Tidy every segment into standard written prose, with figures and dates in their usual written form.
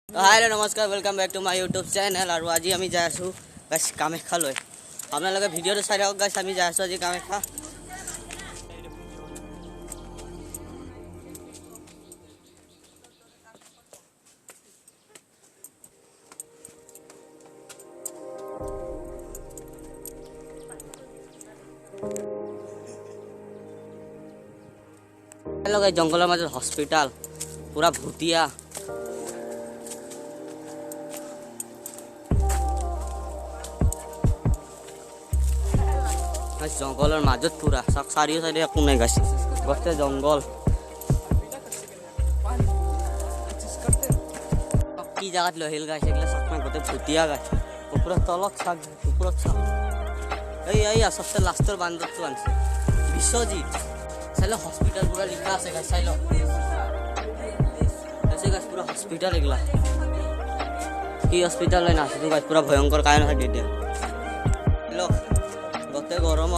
hello नमस्कार welcome back to my YouTube channel और आज आम जा गाइस कामाख्या लै अपना भिडिओ चाई रहा गाइस आम जा आज कामाख्या हेलो गाइस जंगल मज हॉस्पिटल पूरा भूतिया जंगलर मजत पूरा चारियो साइडे एक नहीं गाइस गते जंगल की जगत लहिल गाइस एगला सब गते भूतिया गाइस ऊपर तलत चाक ऊपर चाक सबसे लास्टर बांधत तो आनছে विश्वजीत साइलो हॉस्पिटल पूरा लिखा আছে गाइस साइलो ऐसे गाइस पूरा हॉस्पिटल एगला की हॉस्पिटल है ना तो गाइस पूरा भयंकर काय ना दे हेलो गते गरम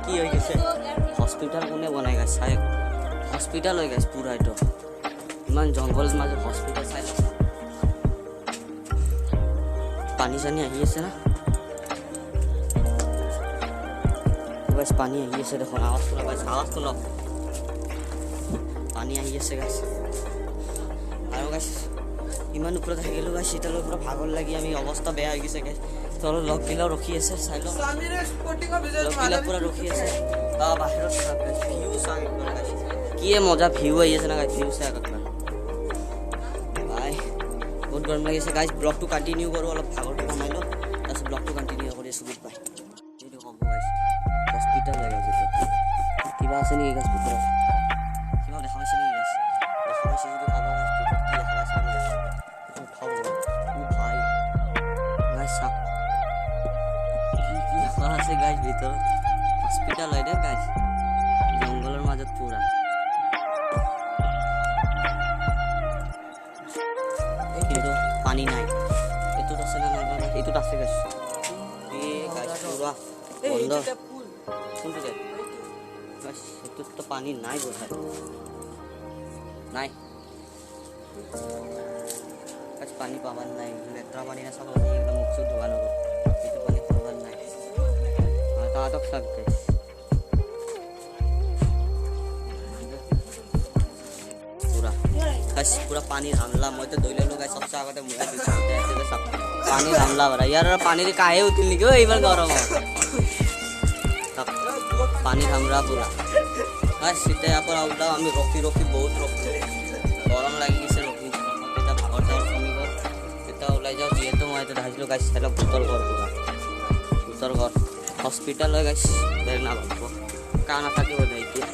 की हॉस्पिटल कोने बनाई गाइस हॉस्पिटल हो गाइस पूरा एटो इमान जंगल माज हॉस्पिटल चाই पानी सानी आহি আছে ना गाइस पानी आহি আছে देखो आवाज सुना गाइस आवाज सुनो पानी आহি আছে गाइस और गाइस इमान ऊपर থাকিলো गाइस এটা পুরো ভাগর লাগি আমি অবস্থা বেয়া হই গেছে गाइस চলো লক কিলা রখি আছে চাইলো সামিরে স্পটিং অফ ভিডিও কিলা পুরো রখি আছে বাহিরত ভিউ সাং করে গাইস কি মজা ভিউ আই আছে না গাইস ভিউ সে আগত ভাই বহুত গরম লাগিছে গাইস ব্লগ টু কন্টিনিউ করো অলপ ভাগৰটো কমাইলো তাছ ব্লগ টু কন্টিনিউ কৰি আছো গুড বাই এইটো কম গাইস হসপিটাল লাগাইছে কিবা আছে নেকি গাইস ভিতৰত কিবা দেখা পাইছে নেকি গাইস দেখা পাইছে যদি কব গাইস ভিতৰত কি দেখা পাইছে ভাই গাইস সাপ আছে গাইস ভিতর হসপিটাল হয় রে গাইস জঙ্গলের মাঝত পুরা কিন্তু পানি নাই এটু আছে না না এটু আছে গাইস গাইস পুরা বন্ধ শুনতে যাই গাইস এটু তো পানি নাই বোধহয় নাই গাইস পানি পাবার নাই লেট্রা পানি না সব একদম মুখ সুখ ধোয়ানো এটু পানি পাবার নাই तातक सब गाइस पूरा गाइस पूरा पानी हमला মই তো দইলে লো গাইস সবচেয়ে আগতে মুয়া দিছি এতে সব পানি हमला ভরা यार पानी रे काहे उतिल नि गयो এইবার গরম पानी हमरा पूरा गाइस সিতে আপর আউটা আমি রকি বহুত রকি গরম লাগি গেছে রকি এটা ভাগর যাও কমি গো এটা ওলাই যাও যেহেতু মই তো ঢাইলো গাইস এটা ভূতর ঘর পুরা ভূতর ঘর हॉस्पिटल है गाइस देख ना बाबू काना था कि वो नहीं किया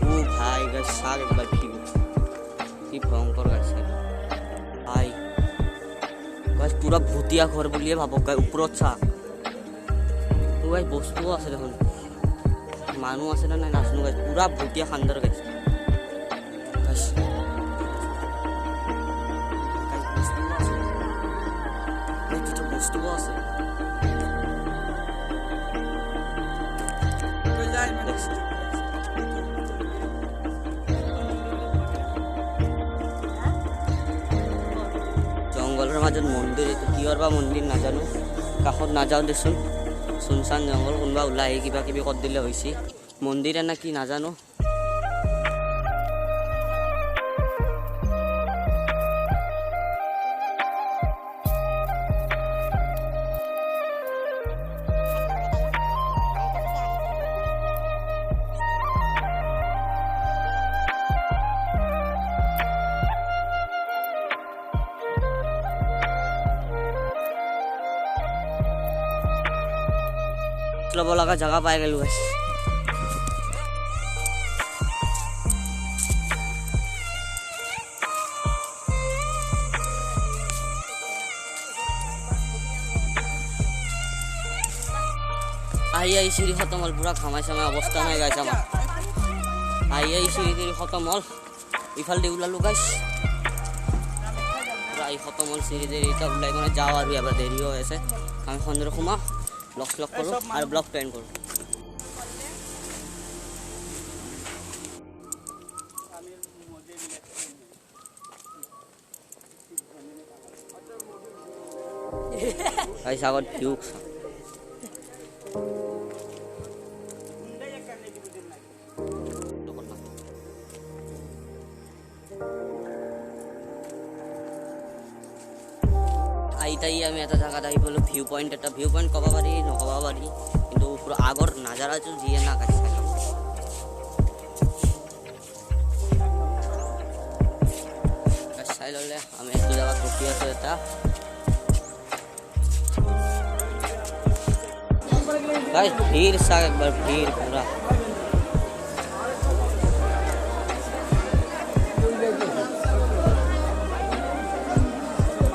वो भाई गाइस साग एक बार भी की भयंकर गाइस भाई गाइस पूरा भूतिया घर बोलिए भाबो गाइस ऊपर अच्छा वो गाइस বস্তু আছে দেখুন মানুষ আছে না নাচনু গাইস पूरा भूतिया खानदार गाइस गाइस বস্তু আছে जंगलर मजत मंदिर किहर मंदिर नाजानो काखत नाजाओ देसुन सुनसान जंगल कोनबा ओलाई किबा किबि कर दिले होइसि मंदिर ना कि नाजानो लब लगा जगह पाए गए गाइस आई सीढ़ी खत्म हल पूरा खामाई सामाई अवस्था नहीं गाइस आमार आई सीढ़ी खत्म हल इफाल दे उलालो गाइस पूरा खत्म हल सीढ़ी दे इटा उलाई माने जाओ और एबार देरी हो আছে আমি খন্দর খুমা ব্লক করো আর ব্লক প্ল্যান করো गाइस আগত ভিউ আইতাই আমি এটা জায়গাত আহি বলো ভিউ পয়েন্ট কবা পারি নকবা পারি কিন্তু পুরো আগর নাজারা তো জিয়ে না গাইস চাই ললে আমি একটু জায়গা রখি আছো এটা गाइस भीड़ सा एक बार भीड़ पूरा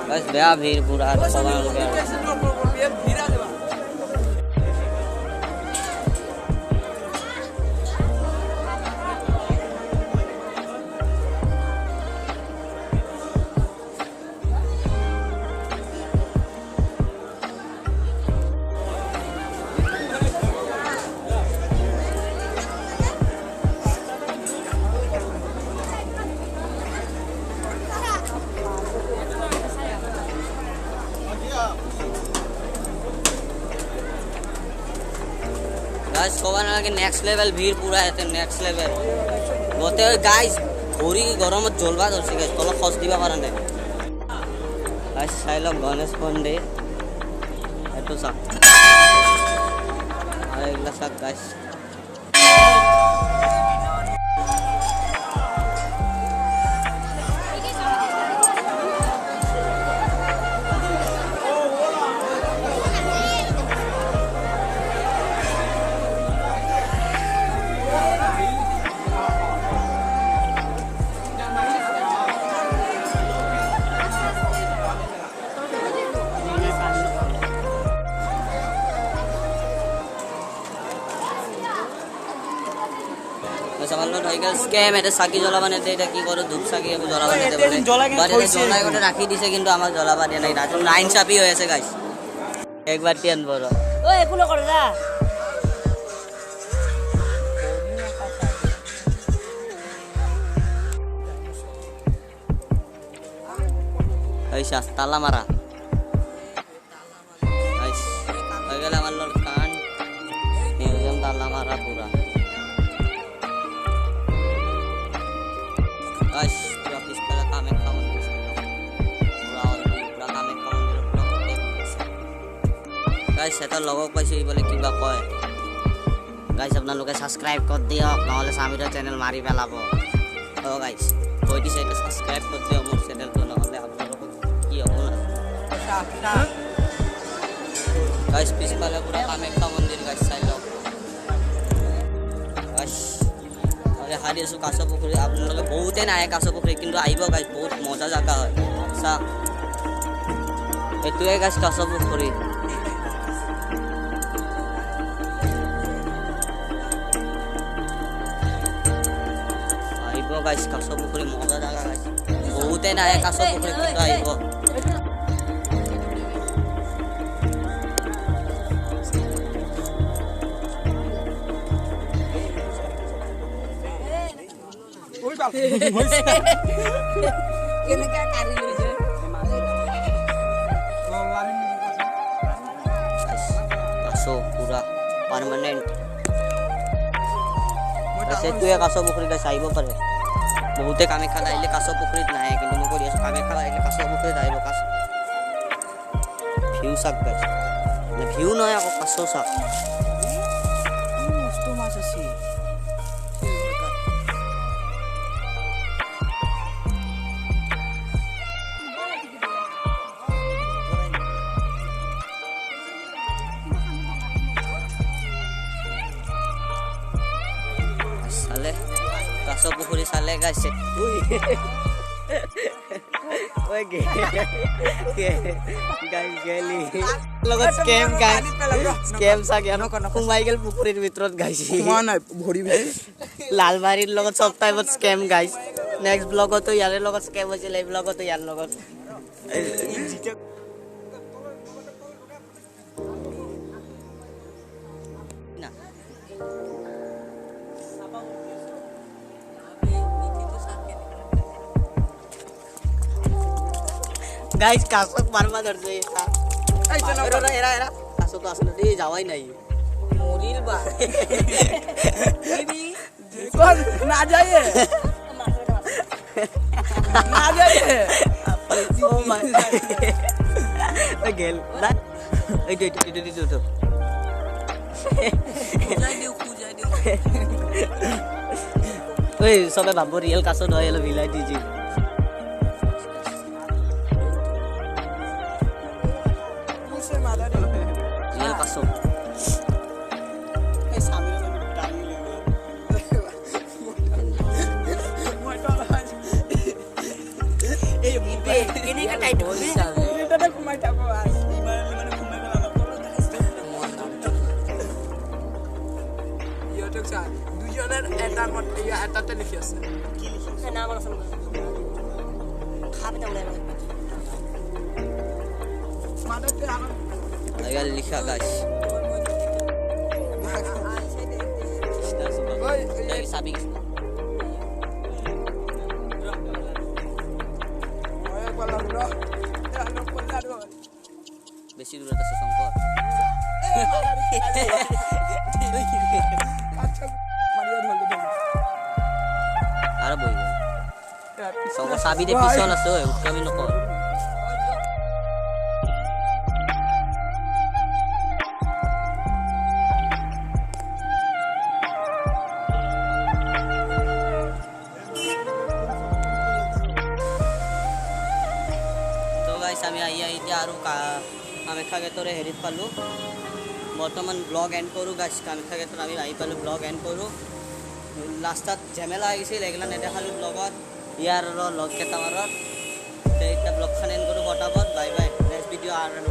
गाइस बड़ा भीड़ पूरा सवाल हो गया गाइस कोवा ना के नेक्स्ट लेवल भीड़ पूरा है नेक्स्ट लेवल बोते गाइस भोरी गरम जलवा धरছে गाइस तल खस दिबा पारा नै गाइस साइलो गणेश पंडे एतो सा आरे एकला सा गाइस সামান্য ঢাইকা স্ক্যাম এটা সাকি জ্বলা বানাতে এটা কি করে ধূপ সাকি এবং জ্বলা বানাতে বলে বাড়িতে জ্বলাই করে রাখি দিছে কিন্তু আমার জ্বলা বাড়ে নাই রাত নাইন চাপি হয়েছে গাইস একবার টিয়ান বড় ও এগুলো করে না এই শাস্তালা মারা গাইস হয়ে গেল আমার লোক কান মিউজিয়াম তালা মারা পুরা गाइस पूरा पिछला कामाख्या मंदिर पूरा और पूरा कामाख्या मंदिर पूरा गाइस এটা লগক পাইছে বলে কিবা কয় গাইস আপোনালোকে সাবস্ক্রাইব কর দিও নহলে সামিরা চ্যানেল মারি পেলাব তো গাইস কই দিছে এটা সাবস্ক্রাইব কর দিও মোর চ্যানেল তো নহলে আপোনালোক কি হ'ব না গাইস পিছলা পুরা কামাখ্যা মন্দির গাইস চাইলো গাইস हारी आसो कासो पुखुरी आपलोगे बहुते ना कासो पुखुरी किंतु आइबो गाइस बहुत मजा जगह है सा एतुए गाइस कासो पुखुरी आइबो गाइस कासो पुखुरी मजा जगह गाइस बहुते ना कासो पुखुरी किंतु आइबो কেনে কা কারি লইছে कासो पूरा परमानेंट ऐसे तू कासो पुखुरी का साइबो करे बहुते कामाख्या आइले कासो पुखुरी नाही किंतु मको दिस कामाख्या आइले कासो पुखुरी आइबो कासो ভিউ সাক গাইস না ভিউ নয় আকো কাসো সাক মস্ত মাছ আছে साले कासो पुखुरी साले गाइस ओए गे गाइस गेली লগত স্ক্যাম গাইস স্ক্যাম সা কেন কুমাই গেল পুখুরির ভিতৰত গাইস কুমা নাই ভৰি ভাই লালবাৰীৰ লগত সব টাইমত স্ক্যাম গাইস নেক্সট ব্লগতো ইয়াৰে লগত স্ক্যাম হৈছিল এই ব্লগতো ইয়াৰ লগত না গাইস কাছক মারবা ধরছে এরা এরা এরা কাছ তো আসলে দিয়ে যাওয়াই নাই মরিল বা कौन ना जाइए ना जाइए ও মাই ওই গেল না এই তো খুজাই দিও ওই সবে ভাবো রিয়েল কাছ নয় এলো ভিলাই দিজি मुझसे मारा रे রিয়েল কাছ ए सामने से डाली ले मोटा ए ইবে কেনে কা টাইট হবে এটা তো ঘুমাই থাকো আর মানে ঘুমাই গেল আমার বলো ইউটিউব চ্যানেল দুজনের এটার মধ্যে এটাতে লিখি আছে কি লিখি না আমার সঙ্গে খাবে না বলে মাদাতে আমার আগে লিখা গাইস এই সাবি ওই বলা ব্রো এটা কোলা রো বেশি দূরে আছে শঙ্কর আচ্ছা মারিয়া ধরলে ধরলে আর বই শঙ্কর সাবি দে পিছন আছে ওই উৎকামি নকর আমি আহি এতিয়া আৰু কামাখ্যা গেটৰে হেৰিত পালোঁ বৰ্তমান ব্লগ এণ্ড কৰোঁ গাইছ কামাখ্যা গেটত আমি আহি পালোঁ ব্লগ এণ্ড কৰোঁ লাষ্টত ঝেমেলা আহিছিল এইগিলা নেদেখালোঁ ব্লগত ইয়াৰ লগ কেইটামানত এতিয়া ব্লগখন এণ্ড কৰোঁ পটাপট বাই বাই নেক্সট ভিডিঅ' আৰু